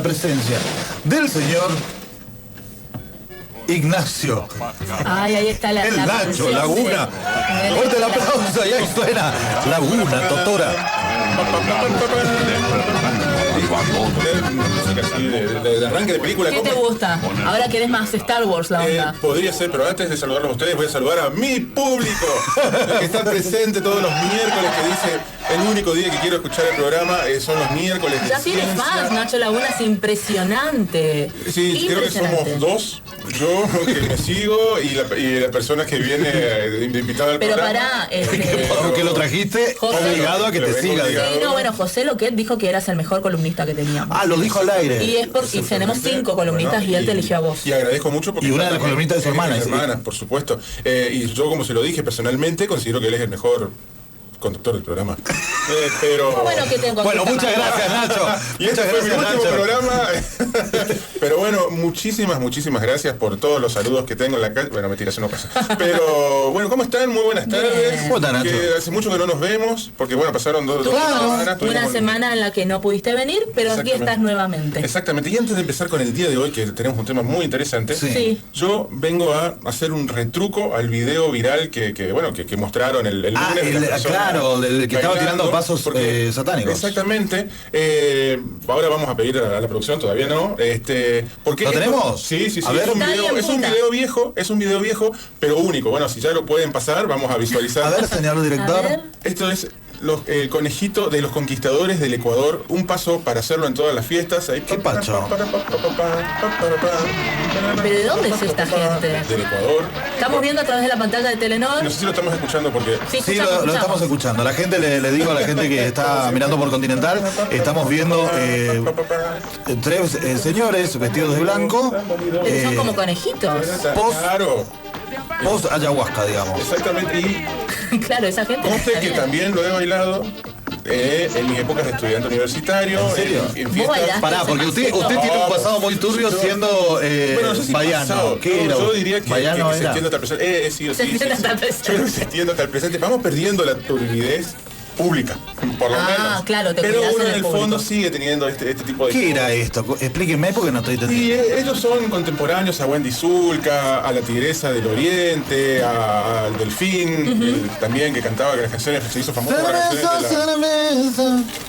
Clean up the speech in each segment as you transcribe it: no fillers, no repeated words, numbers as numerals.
la presencia del señor Ignacio. Ay, ahí está el Nacho Laguna. Fuerte el aplauso y ahí suena Laguna, Totora. De arranque de película. ¿Qué te gusta? Ahora querés más Star Wars la onda. Podría ser, pero antes de saludarlos a ustedes voy a saludar a mi público, que está presente todos los miércoles, que dice el único día que quiero escuchar el programa son los miércoles de Ya tienes fans, Nacho Laguna es impresionante. Sí, creo que somos dos. Yo que me sigo y la persona que viene de invitada al programa. Pero pará, porque lo trajiste obligado a que te siga. Sí, no, bueno, José Loquet dijo que eras el mejor columnista que teníamos. Ah, lo dijo al aire. Y es porque tenemos 5 columnistas y él te eligió a vos. Y agradezco mucho porque... Y una de las columnistas de su hermana. Por supuesto. Y yo, como se lo dije personalmente, considero que él es el mejor conductor del programa. Pero... Bueno, muchas gracias, Nacho. Y este fue mi último programa. Pero bueno, muchísimas gracias por todos los saludos que tengo en la calle. Bueno, mentira, eso no pasa. Pero bueno, ¿cómo están? Muy buenas tardes. Que hace mucho que no nos vemos, porque bueno, pasaron dos semanas. Una semana en la que no pudiste venir, pero aquí estás nuevamente. Exactamente. Y antes de empezar con el día de hoy, que tenemos un tema muy interesante, yo vengo a hacer un retruco al video viral que mostraron el lunes. Claro, el que estaba tirando pasos satánicos. Exactamente. Ahora vamos a pedir a la producción, todavía no. Porque ¿Lo tenemos? Sí. A ver, es un video viejo, pero único. Bueno, si ya lo pueden pasar, vamos a visualizar. A ver, señor director. Esto es el conejito de los conquistadores del Ecuador. Un paso para hacerlo en todas las fiestas. ¿Qué pacho? ¿Pero de dónde es esta gente? Del Ecuador. Estamos viendo a través de la pantalla de Telenor. No sé si lo estamos escuchando porque... Sí, lo estamos escuchando. La gente, le digo a la gente que está mirando por Continental, estamos viendo 3 señores vestidos de blanco. Son como conejitos. Post ayahuasca, digamos. Exactamente. Y claro, esa gente. Conste que también lo he bailado en mis épocas de estudiante universitario. ¿En serio? En fiestas. Pará, porque usted tiene un pasado muy turbio siendo bueno, no sé si baiano. Yo diría que se extiende hasta el presente. Se extiende hasta el presente. Yo se extiende hasta el presente. Vamos perdiendo la turbidez pública, por lo menos. Claro, pero uno en el fondo sigue teniendo este tipo de... ¿Qué era esto? Explíquenme porque no estoy entendiendo. Y ellos son contemporáneos a Wendy Zulka, a la Tigresa del Oriente, al Delfín, también que cantaba que las canciones se hizo famosa.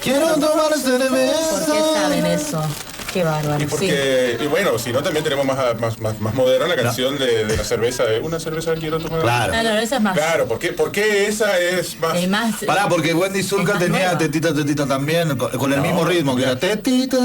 Quiero tomar cerveza. ¿Por qué saben eso? Qué bárbaro. Y bueno, si no, también tenemos más moderna la canción de la cerveza, de una cerveza quiero tomar. Claro. Esa es más. Claro, ¿por qué esa es más? Pará, porque Wendy Zulka tenía tetita también, con el mismo ritmo, que era tetita.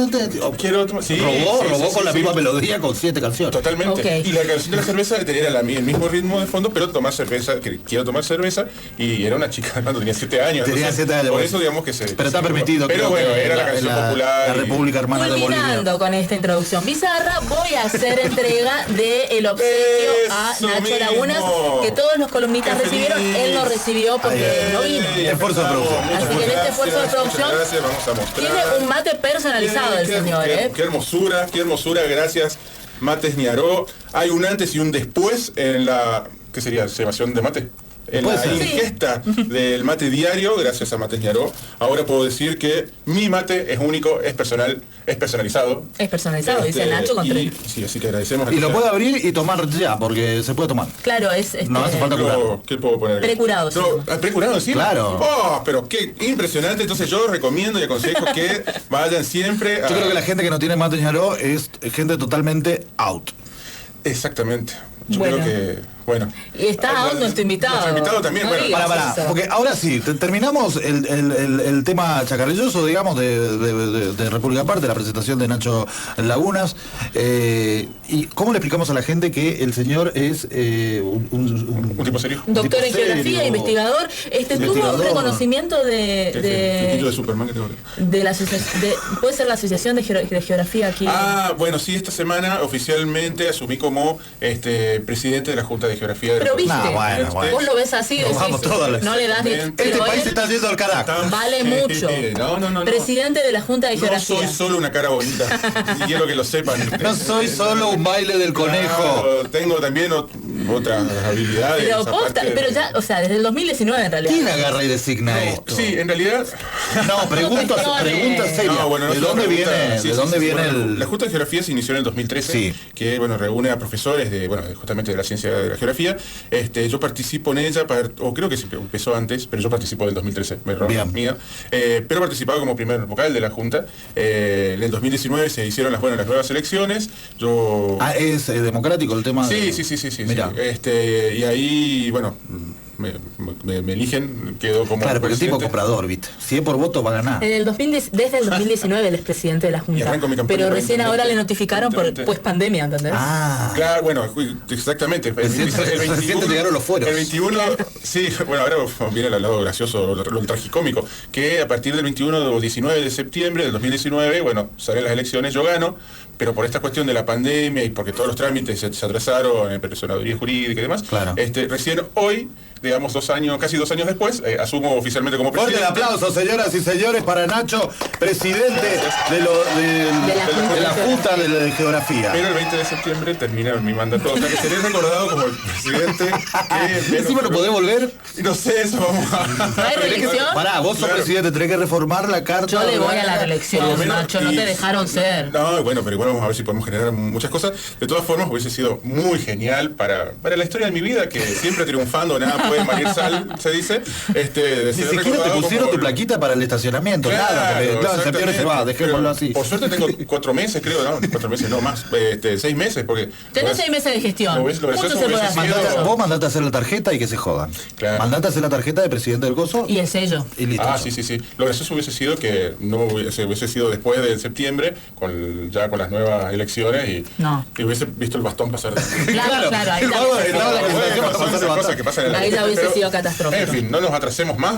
Quiero tomar. Sí, robó con la misma melodía con 7 canciones. Totalmente. Y la canción de la cerveza tenía el mismo ritmo de fondo, pero tomar cerveza, quiero tomar cerveza, y era una chica, cuando tenía 7 años. Tenía 7 años. Por eso digamos que pero está permitido. Pero bueno, era la canción popular. La República Hermana de Bolivia. Con esta introducción bizarra voy a hacer entrega del obsequio a Nacho Lagunas que todos los columnistas recibieron. Él no recibió porque no vino. Esfuerzo de producción. Así que en este esfuerzo de producción vamos a mostrar. tiene un mate personalizado del señor. Qué hermosura, gracias. Mates Niaró. Hay un antes y un después en la... ¿Qué sería? ¿Cebación de mate? En la ingesta del mate diario, gracias a Mates Ñaró, ahora puedo decir que mi mate es único, es personal, es personalizado. Es personalizado, dice Nacho con 3. Sí, así que agradecemos. Y lo puede abrir y tomar ya, porque se puede tomar. Claro, no hace falta curarlo. ¿Qué puedo poner? Precurado. ¿Precurado sí? Claro. Oh, pero qué impresionante. Entonces yo recomiendo y aconsejo que vayan siempre a... Yo creo que la gente que no tiene Mates Ñaró es gente totalmente out. Exactamente. Yo creo que, bueno. Y está out nuestro invitado. Nuestro invitado también, no bueno. Para, porque ahora sí, terminamos el tema chacarrilloso, digamos, de República Aparte, la presentación de Nacho Lagunas. ¿Y cómo le explicamos a la gente que el señor es un tipo serio? Doctor en geografía, investigador. Tuvo un reconocimiento ¿Qué título de Superman que tengo? De la puede ser la Asociación de Geografía aquí. Bueno, sí, esta semana oficialmente asumí como presidente de la Junta de Geografía de Pero viste, bueno. vos lo ves así, no le das ni... Este país está yendo al carajo. Vale mucho. No. Presidente de la Junta de Geografía. No soy solo una cara bonita. Y quiero que lo sepan. No soy solo un baile del conejo. Tengo también otras habilidades. Pero posta, pero ya, o sea, desde el 2019 en realidad. ¿Quién agarra y designa esto? Sí, en realidad... No, pregunta seria. No, bueno, ¿De dónde viene La Junta de Geografía se inició en el 2013, que bueno, reúne a profesores de, bueno, justamente de la ciencia de la geografía. Yo participo en ella, o creo que empezó antes, pero yo participo en el 2013, mía. Pero participaba como primer vocal de la Junta. En el 2019 se hicieron las nuevas elecciones. Es democrático el tema. Sí. Mirá. Y ahí, bueno, me eligen, quedo como claro, pero el tipo presidente. comprador, ¿viste? Si es por voto va a ganar. Desde el 2019 él es presidente de la Junta. Pero recién ahora le notificaron por pues pandemia, ¿entendés? Claro, bueno, exactamente. El 21 llegaron los fueros. El 21, sí, bueno, ahora viene el lado gracioso, lo tragicómico, que a partir del 21 o 19 de septiembre del 2019, bueno, salen las elecciones, yo gano, pero por esta cuestión de la pandemia y porque todos los trámites se atrasaron en personaduría jurídica y demás, claro. Recién hoy, digamos casi 2 años después, asumo oficialmente como presidente. Fuerte el aplauso, señoras y señores, para Nacho, presidente de la Junta de Geografía. Pero el 20 de septiembre termina mi mandato, o sea que seré recordado como el presidente que... ¿Encima no podés volver? No sé, eso vamos ¿No hay reelección? Pará, vos sos presidente, tenés que reformar la carta. Yo le voy a la reelección, Nacho, no te dejaron ser. No, bueno, pero igual vamos a ver si podemos generar muchas cosas. De todas formas, hubiese sido muy genial para la historia de mi vida, que siempre triunfando, nada puede malir sal, se dice. Ni siquiera te pusieron tu plaquita para el estacionamiento, nada, porque septiembre se va, dejémoslo así. Por suerte tengo 4 meses, creo, no, 4 meses, no más, 6 meses, porque... Tenés 6 meses de gestión. Mucho se puede hacer. Vos mandate a hacer la tarjeta y que se jodan. Claro. Mandate a hacer la tarjeta de presidente del coso. Y el sello. Y listo. Sí. Lo gracioso hubiese sido que no hubiese sido después de septiembre, ya con las nuevas elecciones, y hubiese visto el bastón pasar. Claro, ahí ya hubiese sido catastrófico. En fin, no nos atrasemos más.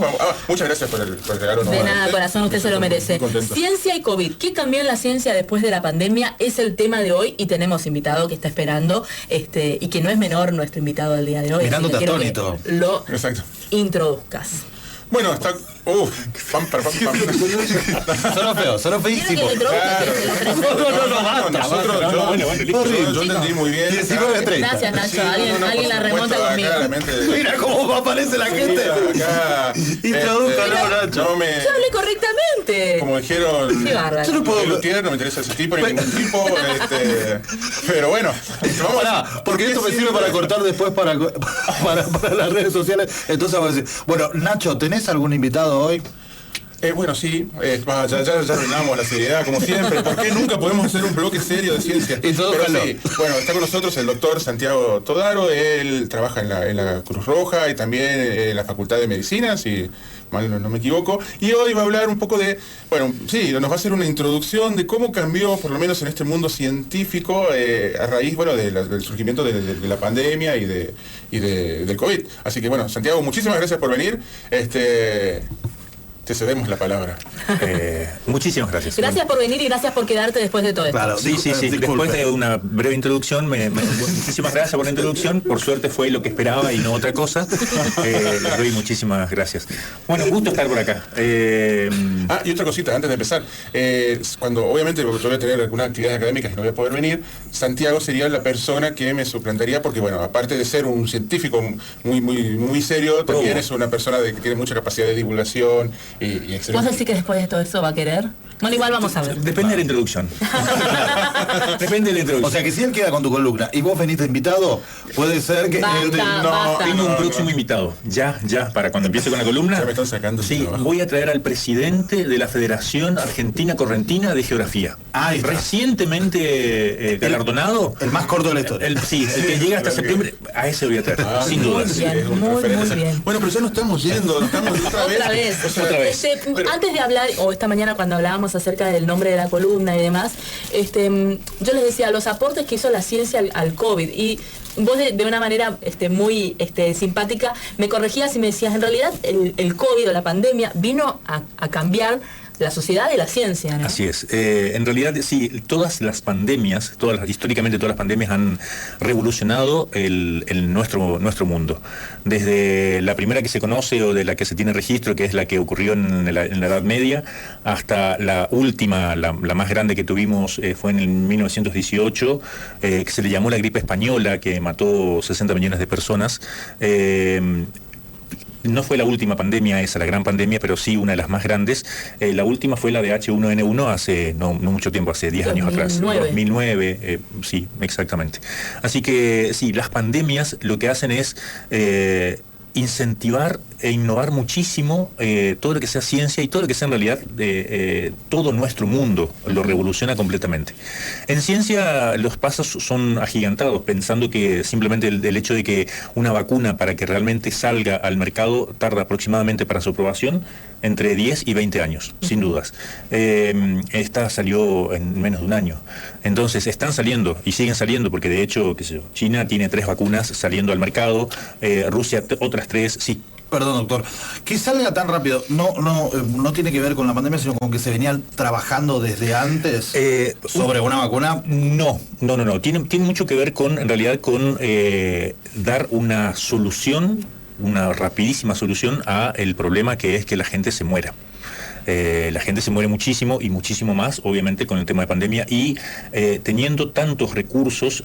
Muchas gracias por el regalo. De nada, corazón, usted se lo merece. Ciencia y COVID. ¿Qué cambió en la ciencia después de la pandemia? Es el tema de hoy y tenemos invitado que está esperando y que no es menor nuestro invitado del día de hoy. Mirándote atónito. Lo introduzcas. Bueno, está... pam. Sonó feísimo. Yo entendí muy bien. 19:30. Gracias, Nacho. Alguien la remonta conmigo. Mira cómo aparece la gente. Introdúcalo, Nacho. Yo hablé correctamente. Como dijeron, yo no puedo... no me interesa ese tipo, ni ningún tipo. Pero bueno, porque esto me sirve para cortar después para las redes sociales. Entonces vamos a decir, bueno, Nacho, ¿tenés algún invitado hoy? Bueno, sí, ya arruinamos la seriedad, como siempre. ¿Por qué nunca podemos hacer un bloque serio de ciencia? Pero sí, bueno, está con nosotros el doctor Santiago Todaro. Él trabaja en la Cruz Roja y también en la Facultad de Medicina, si mal no me equivoco. Y hoy va a hablar un poco de, nos va a hacer una introducción de cómo cambió, por lo menos en este mundo científico, a raíz, del surgimiento de la pandemia y del COVID. Así que, Santiago, muchísimas gracias por venir. Te cedemos la palabra. Muchísimas gracias. Gracias por venir y gracias por quedarte después de todo esto. Claro, sí. Después de una breve introducción, muchísimas gracias por la introducción. Por suerte fue lo que esperaba y no otra cosa. Les doy muchísimas gracias. Bueno, un gusto estar por acá. Y otra cosita, antes de empezar. Cuando obviamente yo voy a tener algunas actividades académicas y no voy a poder venir, Santiago sería la persona que me suplantaría, porque aparte de ser un científico muy serio, también es una persona que tiene mucha capacidad de divulgación. ¿Vos decís que después de todo eso va a querer? Bueno, igual vamos a ver. Depende de la introducción. Depende de la introducción. O sea que si él queda con tu columna y vos venís de invitado, puede ser que... Tengo un próximo invitado. Ya, para cuando empiece con la columna. Ya me están sacando. Sí, voy a traer al presidente de la Federación Argentina Correntina de Geografía. Recientemente galardonado. El más corto de la historia. El que llega hasta septiembre, a ese voy a traer, sin duda. Muy bien. Bueno, pero ya no estamos yendo, estamos otra vez. Antes de hablar, o esta mañana cuando hablábamos acerca del nombre de la columna y demás, yo les decía los aportes que hizo la ciencia al COVID, y vos de una manera muy simpática me corregías y me decías, en realidad el COVID o la pandemia vino a cambiar la sociedad y la ciencia, ¿no? Así es. En realidad, sí, históricamente todas las pandemias han revolucionado nuestro mundo. Desde la primera que se conoce o de la que se tiene registro, que es la que ocurrió en la Edad Media, hasta la última, la más grande que tuvimos fue en el 1918, que se le llamó la gripe española, que mató 60 millones de personas. No fue la última pandemia esa, la gran pandemia, pero sí una de las más grandes. La última fue la de H1N1 hace no mucho tiempo, hace 10 años atrás. 2009, sí, exactamente. Así que sí, las pandemias lo que hacen es incentivar e innovar muchísimo todo lo que sea ciencia y todo lo que sea en realidad todo nuestro mundo lo revoluciona completamente. En ciencia los pasos son agigantados, pensando que simplemente el hecho de que una vacuna para que realmente salga al mercado tarda aproximadamente para su aprobación entre 10 y 20 años, sin dudas. Esta salió en menos de un año. Entonces están saliendo y siguen saliendo, porque de hecho, qué sé yo, China tiene 3 vacunas saliendo al mercado, Rusia otras 3, sí. Perdón, doctor, que salga tan rápido no tiene que ver con la pandemia, sino con que se venía trabajando desde antes sobre una vacuna. No. Tiene mucho que ver en realidad con dar una solución, una rapidísima solución a el problema que es que la gente se muera. La gente se muere muchísimo y muchísimo más, obviamente, con el tema de pandemia, y teniendo tantos recursos,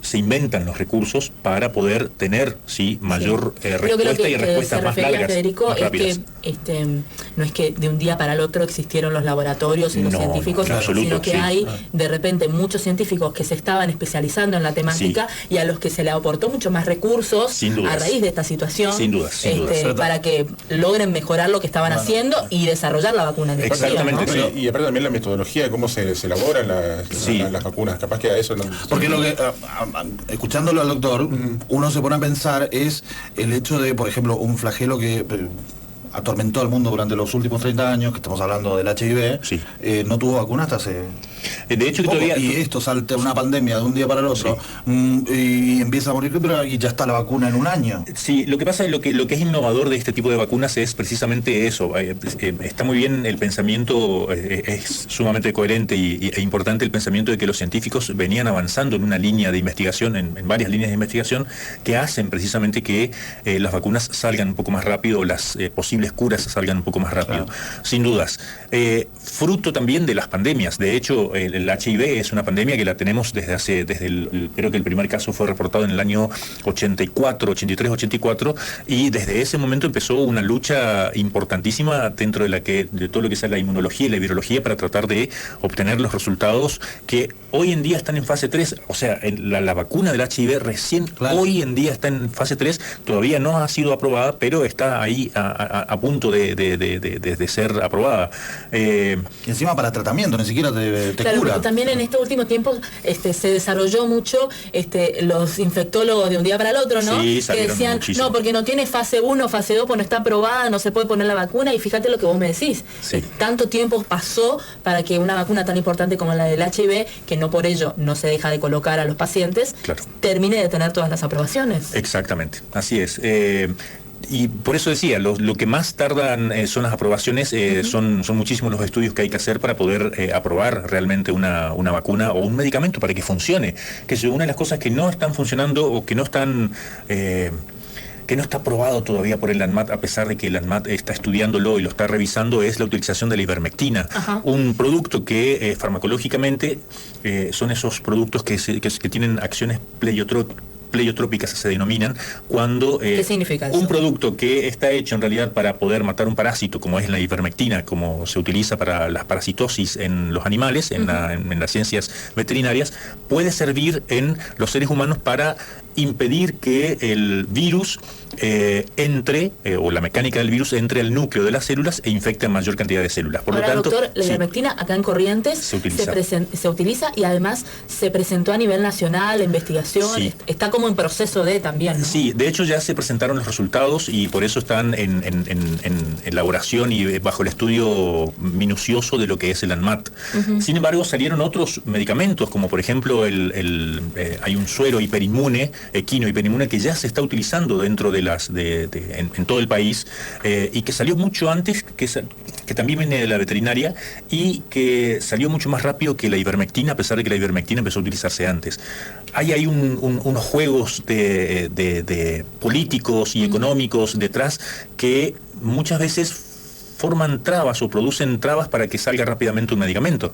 se inventan los recursos para poder tener mayor respuesta y respuestas más largas, Federico, más rápidas. Es que no es que de un día para el otro existieron los laboratorios y los científicos, sino que hay de repente muchos científicos que se estaban especializando en la temática y a los que se le aportó mucho más recursos a raíz de esta situación, sin dudas. para que logren mejorar lo que estaban haciendo y desarrollar la vacuna en Exactamente, ¿no? Y aparte también la metodología de cómo se elaboran las vacunas, capaz que a eso no... Porque lo que... escuchándolo al doctor, uno se pone a pensar es el hecho de, por ejemplo, un flagelo que atormentó al mundo durante los últimos 30 años, que estamos hablando del HIV, no tuvo vacuna hasta hace... De hecho, que todavía... Y esto salta una pandemia de un día para el otro, y empieza a morir, pero y ya está la vacuna en un año. Sí, lo que pasa es lo que es innovador de este tipo de vacunas es precisamente eso. Está muy bien el pensamiento, es sumamente coherente e importante el pensamiento de que los científicos venían avanzando en una línea de investigación, en varias líneas de investigación, que hacen precisamente que las vacunas salgan un poco más rápido, las posibles curas salgan un poco más rápido. Sin dudas. Fruto también de las pandemias. De hecho, el HIV es una pandemia que la tenemos creo que el primer caso fue reportado en el año 83-84, y desde ese momento empezó una lucha importantísima dentro de todo lo que sea la inmunología y la virología para tratar de obtener los resultados que hoy en día están en fase 3, o sea, la vacuna del HIV recién hoy en día está en fase 3, todavía no ha sido aprobada, pero está ahí a punto de ser aprobada. Y encima para tratamiento, ni siquiera te cura. También en estos últimos tiempos se desarrolló mucho los infectólogos de un día para el otro, ¿no? Sí, que decían, muchísimo. no, porque no tiene fase 1, fase 2, pues no está aprobada, no se puede poner la vacuna, y fíjate lo que vos me decís. Tanto tiempo pasó para que una vacuna tan importante como la del HIV, que no por ello no se deja de colocar a los pacientes, termine de tener todas las aprobaciones. Exactamente, así es. Y por eso decía, lo que más tardan son las aprobaciones, son muchísimos los estudios que hay que hacer para poder aprobar realmente una vacuna o un medicamento para que funcione. Que es una de las cosas que no están funcionando o que no están... que no está aprobado todavía por el ANMAT, a pesar de que el ANMAT está estudiándolo y lo está revisando, es la utilización de la ivermectina. Un producto que farmacológicamente son esos productos que tienen acciones pleiotrópicas, se denominan, cuando ¿qué significa eso? Un producto que está hecho en realidad para poder matar un parásito, como es la ivermectina, como se utiliza para la parasitosis en los animales, en las ciencias veterinarias, puede servir en los seres humanos para impedir que el virus entre, o la mecánica del virus entre al núcleo de las células e infecte a mayor cantidad de células. Por lo tanto, doctor, la ivermectina acá en Corrientes se utiliza y además se presentó a nivel nacional, investigación, está como en proceso de también, ¿no? Sí, de hecho ya se presentaron los resultados y por eso están en elaboración y bajo el estudio minucioso de lo que es el ANMAT. Sin embargo, salieron otros medicamentos, como por ejemplo hay un suero hiperinmune equino y penimuna que ya se está utilizando dentro de en todo el país, y que salió mucho antes, que también viene de la veterinaria, y que salió mucho más rápido que la ivermectina, a pesar de que la ivermectina empezó a utilizarse antes. Hay ahí unos juegos de políticos y económicos detrás que muchas veces forman trabas o producen trabas para que salga rápidamente un medicamento.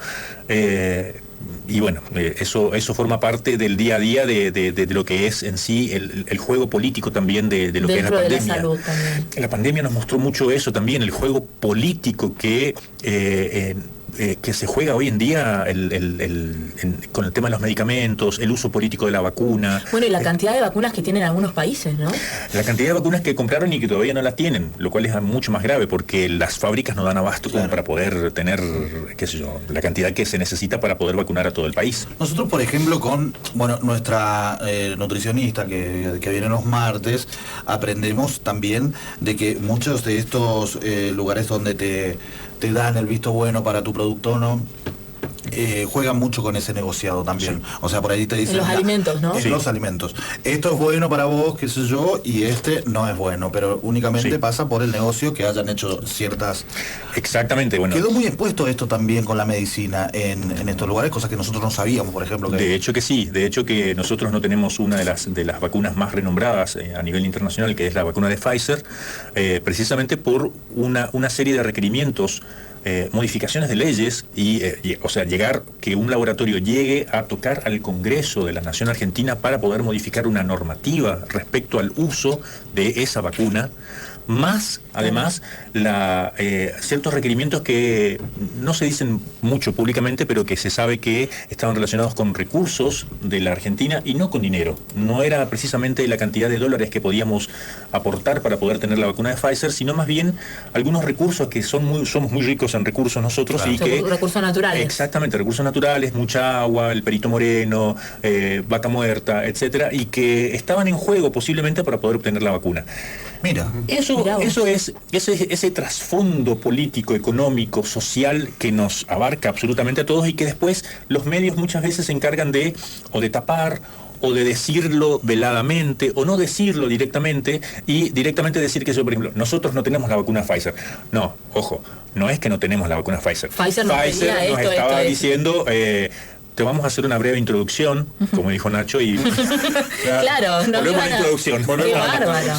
Y bueno, eso forma parte del día a día de lo que es en sí el juego político también de lo que es la pandemia. De la salud también. La pandemia nos mostró mucho eso también, el juego político que se juega hoy en día con el tema de los medicamentos, el uso político de la vacuna. Bueno, y la cantidad de vacunas que tienen algunos países, ¿no? La cantidad de vacunas que compraron y que todavía no las tienen, lo cual es mucho más grave porque las fábricas no dan abasto como para poder tener, qué sé yo, la cantidad que se necesita para poder vacunar a todo el país. Nosotros, por ejemplo, con nuestra nutricionista que viene los martes, aprendemos también de que muchos de estos lugares donde te dan el visto bueno para tu producto, ¿no? Juegan mucho con ese negociado también. Sí. O sea, por ahí te dicen... En los alimentos, ¿no? En los alimentos. Esto es bueno para vos, qué sé yo, y este no es bueno, pero únicamente pasa por el negocio que hayan hecho ciertas... Exactamente, bueno. Quedó muy expuesto esto también con la medicina en estos lugares, cosas que nosotros no sabíamos, por ejemplo. De hecho que sí, de hecho que nosotros no tenemos una de las vacunas más renombradas a nivel internacional, que es la vacuna de Pfizer, precisamente por una serie de requerimientos, modificaciones de leyes o sea, que un laboratorio llegue a tocar al Congreso de la Nación Argentina para poder modificar una normativa respecto al uso de esa vacuna, más además ciertos requerimientos que no se dicen mucho públicamente, pero que se sabe que estaban relacionados con recursos de la Argentina y no con dinero. No era precisamente la cantidad de dólares que podíamos aportar para poder tener la vacuna de Pfizer, sino más bien algunos recursos que somos muy ricos en recursos nosotros. Claro. Y que recursos naturales. Exactamente, recursos naturales, mucha agua, el perito moreno, vaca muerta, etcétera, y que estaban en juego posiblemente para poder obtener la vacuna. Mira, eso es ese trasfondo político, económico, social que nos abarca absolutamente a todos y que después los medios muchas veces se encargan de tapar o de decirlo veladamente o no decirlo directamente y directamente decir que por ejemplo, nosotros no tenemos la vacuna Pfizer. No, ojo, no es que no tenemos la vacuna Pfizer. Pfizer nos estaba diciendo... te vamos a hacer una breve introducción, como dijo Nacho, y claro, volvemos a la introducción.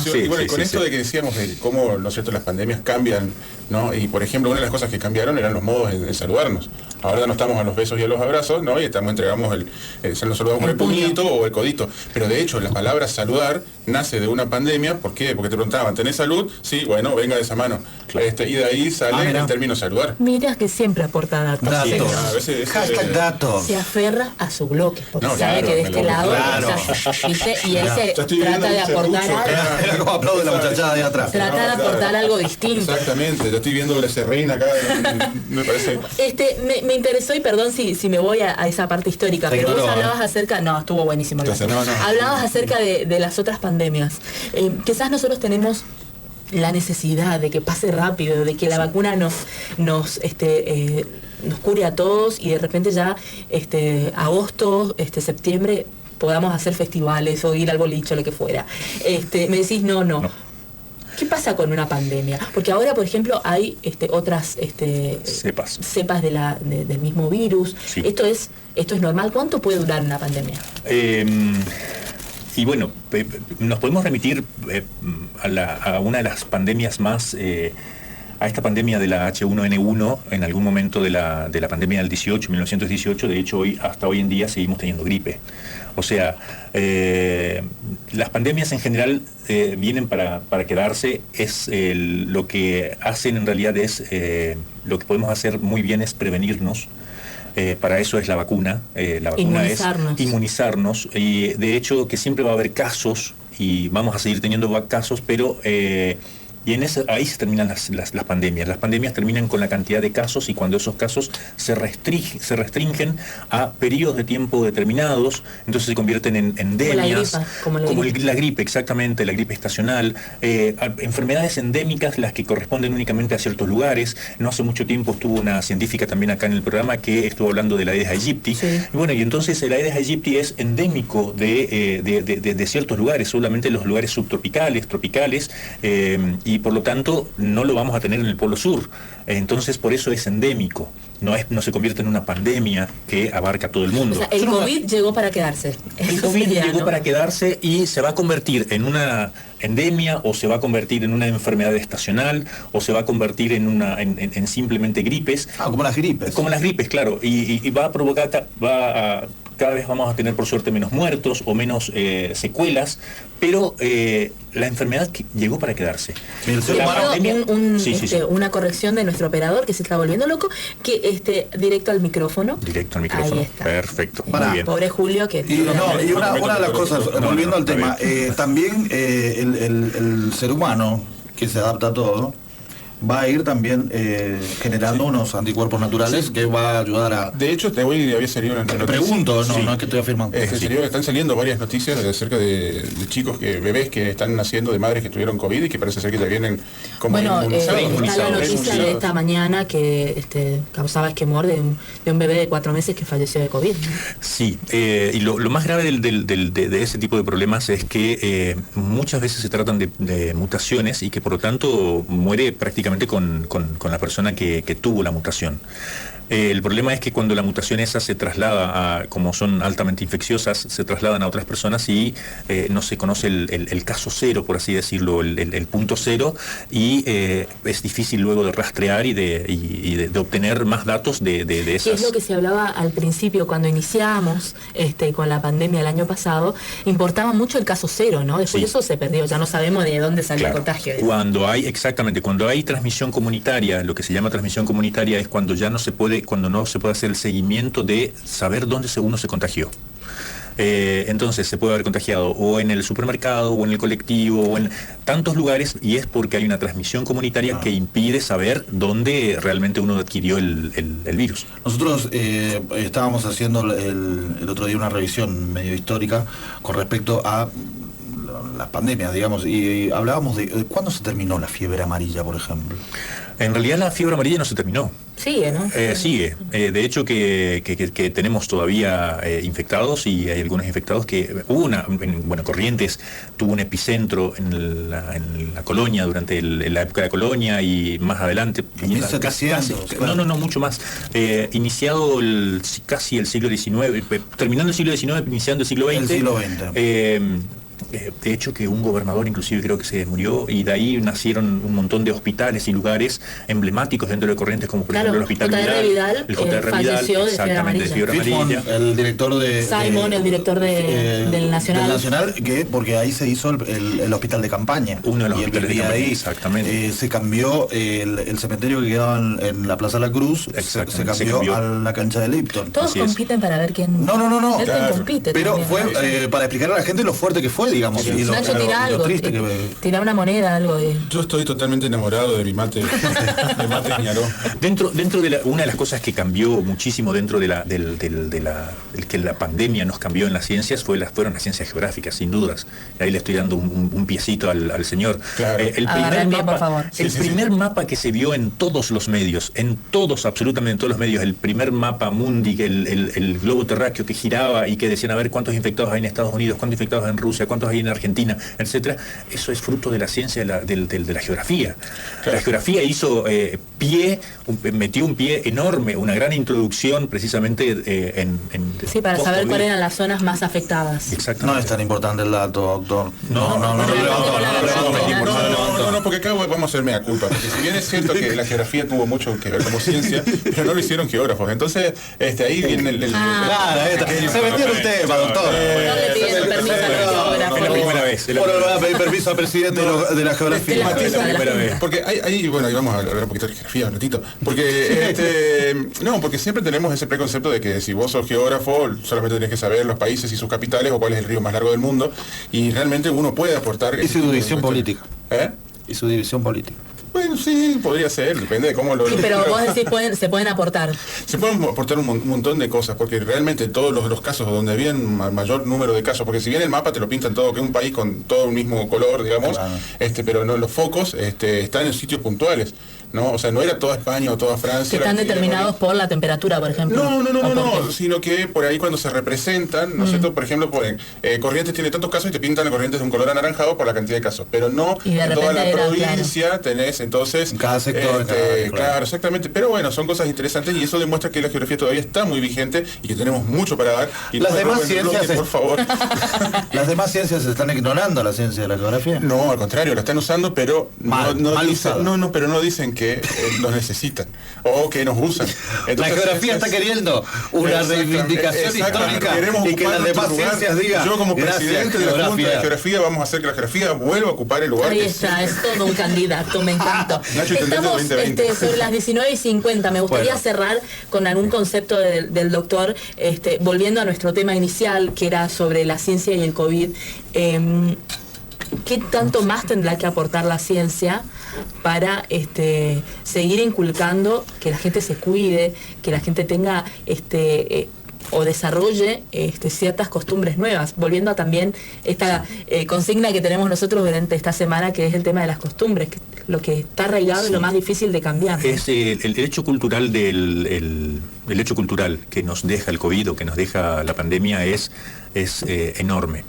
Sí, y bueno, con esto de que decíamos de cómo, ¿no es cierto?, las pandemias cambian, ¿no? Y por ejemplo, una de las cosas que cambiaron eran los modos de saludarnos. Ahora no estamos a los besos y a los abrazos, ¿no? Y entregamos nos saludamos con el puñito o el codito. Pero de hecho, la palabra saludar nace de una pandemia. ¿Por qué? Porque te preguntaban, ¿tenés salud? Sí, bueno, venga de esa mano. Claro. Y de ahí sale el término saludar. Mira que siempre aporta datos. Hashtag datos. Se aferra a su bloque, porque sabe que de este lado, ¿viste? Y él trata de aportar algo. Como aplaude la muchachada de atrás. Trata de aportar algo distinto. Exactamente, yo estoy viendo la serreina acá, me parece. Me interesó, y perdón si me voy a esa parte histórica, pero vos hablabas acerca, estuvo buenísimo. Hablabas acerca de las otras pandemias. Quizás nosotros tenemos la necesidad de que pase rápido, de que la vacuna nos cure a todos y de repente ya agosto, septiembre podamos hacer festivales o ir al boliche o lo que fuera. Me decís no. ¿Qué pasa con una pandemia? Porque ahora, por ejemplo, hay otras cepas del mismo virus. Sí. ¿Esto es normal? ¿Cuánto puede durar una pandemia? Y bueno, nos podemos remitir a una de las pandemias más, a esta pandemia de la H1N1 en algún momento de la pandemia del 1918. De hecho, hasta hoy en día seguimos teniendo gripe. O sea, las pandemias en general vienen para quedarse. Lo que hacen en realidad es, lo que podemos hacer muy bien es prevenirnos. Para eso es la vacuna. La vacuna es inmunizarnos. Y de hecho que siempre va a haber casos, y vamos a seguir teniendo casos, pero Y ahí se terminan las pandemias. Las pandemias terminan con la cantidad de casos, y cuando esos casos se restringen a periodos de tiempo determinados, entonces se convierten en endemias. Como la gripe, exactamente, la gripe estacional. Enfermedades endémicas, las que corresponden únicamente a ciertos lugares. No hace mucho tiempo estuvo una científica también acá en el programa que estuvo hablando de la Aedes aegypti. Sí. Y bueno, y entonces el Aedes aegypti es endémico de ciertos lugares, solamente los lugares subtropicales, tropicales, y por lo tanto no lo vamos a tener en el Polo Sur. Entonces por eso es endémico. No se convierte en una pandemia que abarca a todo el mundo. O sea, el COVID llegó para quedarse. El COVID llegó para quedarse y se va a convertir en una endemia, o se va a convertir en una enfermedad estacional, o se va a convertir en simplemente gripes. Como las gripes. Como las gripes, claro. Y va a provocar, cada vez vamos a tener por suerte menos muertos o menos secuelas, pero la enfermedad llegó para quedarse. Una corrección de nuestro operador que se está volviendo loco, que directo al micrófono. Directo al micrófono. Ahí está. Perfecto. Muy bien. Pobre Julio que... Y una de las cosas, volviendo al tema, también el ser humano, que se adapta a todo, va a ir también generando unos anticuerpos naturales que va a ayudar a... De hecho, había salido una noticia. Pregunto, no es que estoy afirmando. Están saliendo varias noticias acerca de chicos, bebés que están naciendo de madres que tuvieron COVID y que parece ser que ya vienen como está la noticia de esta mañana que causaba esquemor de un bebé de 4 meses que falleció de COVID. Sí, y lo más grave de ese tipo de problemas es que muchas veces se tratan de mutaciones y que por lo tanto muere prácticamente con la persona que tuvo la mutación. El problema es que cuando la mutación esa se traslada como son altamente infecciosas, se trasladan a otras personas y no se conoce el caso cero, por así decirlo, el punto cero, y es difícil luego de rastrear y de obtener más datos de esas. Es lo que se hablaba al principio cuando iniciamos con la pandemia el año pasado, importaba mucho el caso cero, ¿no? Después eso se perdió, ya no sabemos de dónde salió el contagio. Cuando hay transmisión comunitaria, lo que se llama transmisión comunitaria es cuando no se puede hacer el seguimiento de saber dónde uno se contagió. Entonces se puede haber contagiado o en el supermercado o en el colectivo o en tantos lugares, y es porque hay una transmisión comunitaria que impide saber dónde realmente uno adquirió el virus. Nosotros estábamos haciendo el otro día una revisión medio histórica con respecto a las pandemias, digamos, y hablábamos de cuándo se terminó la fiebre amarilla, por ejemplo. En realidad la fiebre amarilla no se terminó. Sigue, ¿no? Sigue. De hecho que tenemos todavía infectados, y hay algunos infectados que hubo Corrientes tuvo un epicentro en la colonia durante la época de la colonia y más adelante. No, mucho más. Iniciado casi el siglo XIX, terminando el siglo XIX, iniciando el siglo XX. El siglo XX. De hecho que un gobernador inclusive creo que se murió, y de ahí nacieron un montón de hospitales y lugares emblemáticos dentro de Corrientes, como por ejemplo el Hospital Vidal, el JR Vidal, exactamente, de fiebre amarilla. El director de... Simon, el director del Nacional. Del Nacional, porque ahí se hizo el hospital de campaña. Uno de los hospitales de campaña, ahí, exactamente. Se cambió el cementerio que quedaba en la Plaza de la Cruz, se cambió a la cancha de Lipton. Todos compiten para ver quién... No. Compite pero también, fue para explicar a la gente lo fuerte que fue, digamos. Sí. Nacho, tira algo, tira una moneda, algo de... Yo estoy totalmente enamorado de mi mate, de Mates Ñaró. Dentro de una de las cosas que cambió muchísimo dentro de que la pandemia nos cambió en las ciencias fueron las ciencias geográficas, sin dudas. Ahí le estoy dando un piecito al señor. Claro. El primer mapa que se vio en todos los medios, absolutamente en todos los medios, el primer mapa mundi, el globo terráqueo que giraba y que decían a ver cuántos infectados hay en Estados Unidos, cuántos infectados en Rusia, cuántos hay en Argentina, etcétera. Eso es fruto de la ciencia de la geografía. Claro. La geografía hizo metió un pie enorme, una gran introducción precisamente para saber cuáles eran las zonas más afectadas. Exactamente. No es tan importante el dato, doctor. No, porque acá vamos a hacer mea culpa, porque si bien es cierto que la geografía tuvo mucho que ver como ciencia, pero no lo hicieron geógrafos. Entonces, ahí viene Claro, se metieron ustedes, doctor. Es la primera vez. Bueno, le voy a pedir permiso al presidente de la geografía. Porque ahí vamos a hablar un poquito de geografía un ratito. Porque porque siempre tenemos ese preconcepto de que si vos sos geógrafo, solamente tenés que saber los países y sus capitales o cuál es el río más largo del mundo. Y realmente uno puede aportar. Y su división política. y su división política. Bueno, sí, podría ser, depende de cómo lo... Sí, pero vos decís, se pueden aportar. Se pueden aportar un montón de cosas, porque realmente todos los casos donde había mayor número de casos, porque si bien el mapa te lo pintan todo, que es un país con todo el mismo color, digamos, claro. Pero no, los focos están en sitios puntuales, ¿no? O sea, no era toda España o toda Francia. Que están determinados por la temperatura, por ejemplo. No, sino que por ahí cuando se representan, ¿no es cierto? Por ejemplo, Corrientes tiene tantos casos y te pintan a Corrientes de un color anaranjado por la cantidad de casos, pero no en toda la provincia, claro. Tenés entonces... En cada sector. Claro, exactamente. Pero bueno, son cosas interesantes y eso demuestra que la geografía todavía está muy vigente y que tenemos mucho para dar. Y las demás ciencias, por favor. Las demás ciencias están ignorando la ciencia de la geografía. No, al contrario, la están usando, pero mal pero no dicen que los necesitan o que nos usan. Entonces, la geografía está queriendo una reivindicación histórica y que las demás ciencias digan. Yo como presidente de la Junta de Geografía vamos a hacer que la geografía vuelva a ocupar el lugar. Ahí está, es todo un candidato, me encantó. Estamos sobre las 19:50. Me gustaría cerrar con algún concepto del doctor, volviendo a nuestro tema inicial, que era sobre la ciencia y el COVID. ¿Qué tanto más tendrá que aportar la ciencia para seguir inculcando que la gente se cuide, que la gente tenga o desarrolle ciertas costumbres nuevas, volviendo a también esta consigna que tenemos nosotros durante esta semana, que es el tema de las costumbres, que lo que está arraigado es lo más difícil de cambiar, ¿no? Es el hecho cultural el hecho cultural que nos deja el COVID o que nos deja la pandemia es enorme.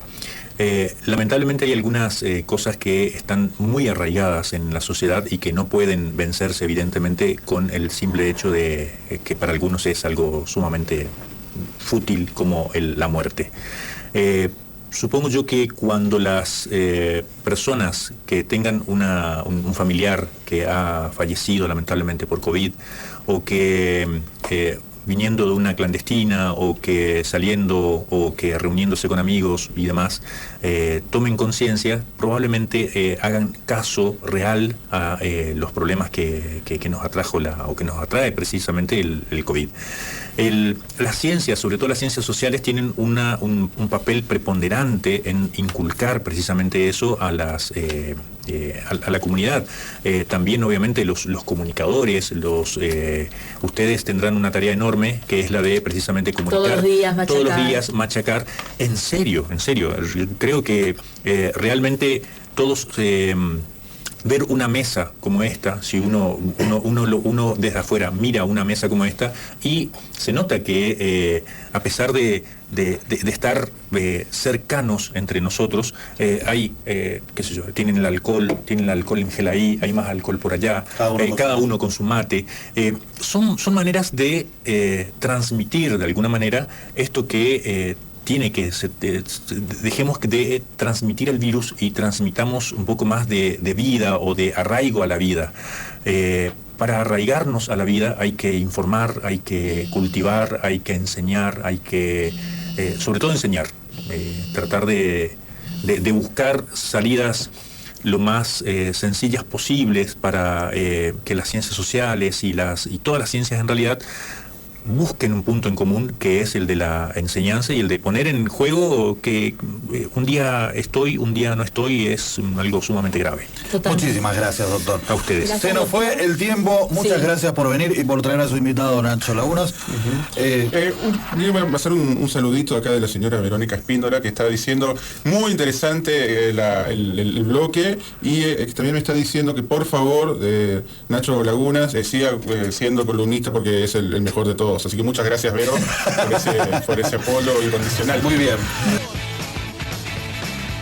Lamentablemente hay algunas cosas que están muy arraigadas en la sociedad y que no pueden vencerse evidentemente con el simple hecho de que para algunos es algo sumamente fútil como la muerte. Supongo yo que cuando las personas que tengan un familiar que ha fallecido lamentablemente por COVID o que viniendo de una clandestina o que saliendo o que reuniéndose con amigos y demás, tomen conciencia, probablemente hagan caso real a los problemas que nos atrajo o que nos atrae precisamente el COVID. Las ciencias, sobre todo las ciencias sociales, tienen un papel preponderante en inculcar precisamente eso a la comunidad. También obviamente los comunicadores, ustedes tendrán una tarea enorme que es la de precisamente comunicar todos los días machacar. En serio, creo que realmente todos ver una mesa como esta, si uno desde afuera mira una mesa como esta y se nota que a pesar de estar cercanos entre nosotros, hay, qué sé yo, tienen el alcohol en gel ahí, hay más alcohol por allá, cada uno con su mate. Son maneras de transmitir de alguna manera esto que tiene que dejemos de transmitir el virus y transmitamos un poco más de vida o de arraigo a la vida. Para arraigarnos a la vida hay que informar, hay que cultivar, hay que enseñar, hay que, sobre todo enseñar, tratar de buscar salidas lo más sencillas posibles para que las ciencias sociales y todas las ciencias en realidad busquen un punto en común, que es el de la enseñanza y el de poner en juego que un día estoy, un día no estoy, es algo sumamente grave. Totalmente. Muchísimas gracias, doctor. A ustedes. Gracias. Se nos fue el tiempo. Muchas gracias por venir y por traer a su invitado Nacho Lagunas. Yo voy a pasar un saludito acá de la señora Verónica Espíndola, que está diciendo muy interesante el bloque, y también me está diciendo que por favor Nacho Lagunas siga siendo columnista porque es el mejor de todos. Así que muchas gracias, Vero, por ese apoyo incondicional. Muy bien.